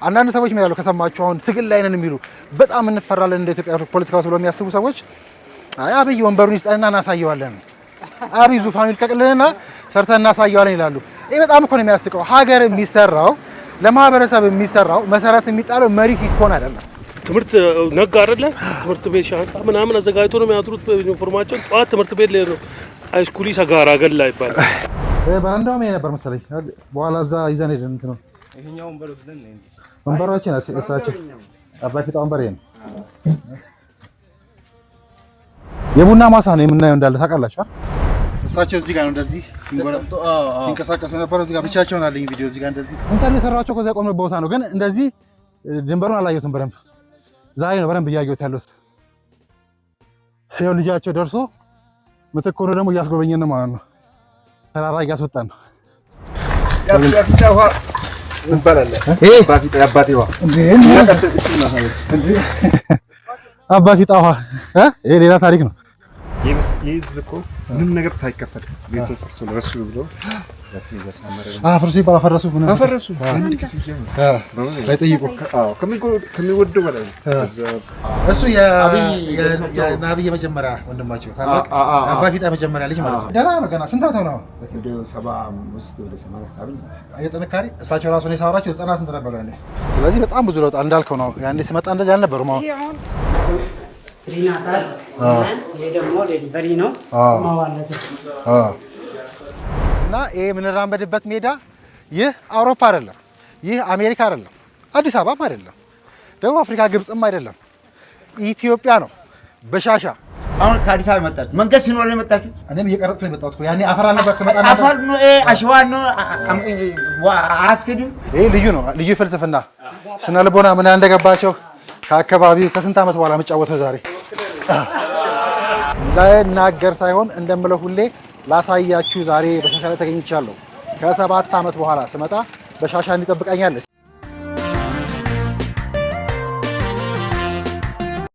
አንዳንድ ሰዎች ምን ያለው ከሰማችሁ አሁን ትግል ላይ ነን የሚሉ በጣም እንፈራለን እንደ ኢትዮጵያ ፖለቲካ ውስጥ የሚያስቡ ሰዎች አይ አብይ ወንበሩን ይስጠንና እናሳየዋለን አብይ ዙፋኑ ይልቀቅልንና ሰርተን እናሳየዋለን ይላሉ። ይሄ በጣም እኮ ነው የሚያስቀው። ሀገር የሚሰራው ለማህበረሰብ የሚሰራው መሰረት የሚጣለው መሪ ሲኮን አይደለም። ትምህርት ነጋ አይደለ ትምህርት ቤት ሻንጣ ምናምን አዘጋጅቶ ነው የሚያድሩት ዩኒፎርማቸው ጠዋት ትምህርት ቤት ላይ ነው ሃይስኩል ሰጋራ ገላ ይባላል። በረንዳው ላይ ነበር መሰለኝ በኋላ እዛ ይዘን ሄደን እንት ነው ይሄኛው ወንበር ወስደን ነው ወንበሮችን አሰሳቸው አባፊት ወንበር ነው የቡና ማሳ ነው የምናየው እንዳለ ታውቃላችሁ። እሳቸው እዚህ ጋር ነው እንደዚህ ሲንቀሳቀሱ ነበር። እዚህ ጋር ብቻቸውን አለኝ ቪዲዮ እዚህ ጋር እንደዚህ እንትን የሰራቸው ከዛ ቆመ ቦታ ነው። ግን እንደዚህ ድንበሩን አላየሁትም በደንብ ዛሬ ነው በደንብ እያየሁት ያለሁት። ይኸው ልጃቸው ደርሶ ምትክ ሆኖ ደግሞ እያስጎበኘን ነው ማለት ነው። ተራራ እያስወጣን ነው። ያፊታዋ እንባላለን አባቴዋ አባቴዋ ይሄ ሌላ ታሪክ ነው። ይሄ እኮ ምንም ነገር ታይከፈል ቤቱን ፍርሶ ለረሱ ብሎ ፍርሶ ይባል አፈረሱ አንድ ክፍያ ነው ሳይጠይቁ ከሚወደው በላይ እሱ የአብይ የመጀመሪያ ወንድማቸው ታላቅ አባፊጣ መጀመሪያ ልጅ ማለት ነው። ደህና ነው። ገና ስንት ዓመት ነው? 75 ወደ 80 አካባቢ የጥንካሬ እሳቸው ራሱ ነው የሳወራቸው 90 ስንት ነበር ያኔ። ስለዚህ በጣም ብዙ ለውጥ እንዳልከው ነው። ያኔ ሲመጣ እንደዚህ አልነበሩም። አሁን ሪናታል ይሄ ደግሞ ዴሊቨሪ ነው ማዋለተ እና ይሄ የምንራመድበት ሜዳ ይህ አውሮፓ አይደለም፣ ይህ አሜሪካ አይደለም፣ አዲስ አበባም አይደለም፣ ደቡብ አፍሪካ ግብጽም አይደለም፣ ኢትዮጵያ ነው። በሻሻ አሁን ከአዲስ አበባ መጣችሁ መንገድ ሲኖር ነው የመጣችሁ። እኔም እየቀረጥኩ ነው የመጣሁት። ያኔ አፈር አልነበር ስመጣ ነበር። አፈር ነው አሸዋ ነው አስከድም። ይሄ ልዩ ነው። ልዩ ፍልስፍና ስነ ልቦና ምን እንደገባቸው ከአካባቢው ከስንት ዓመት በኋላ መጫወተው ዛሬ ለናገር ሳይሆን እንደምለው ሁሌ ላሳያችሁ ዛሬ በሻሻ ላይ ተገኝቻለሁ። ከ7 ዓመት በኋላ ስመጣ በሻሻ እንዲጠብቀኛለች።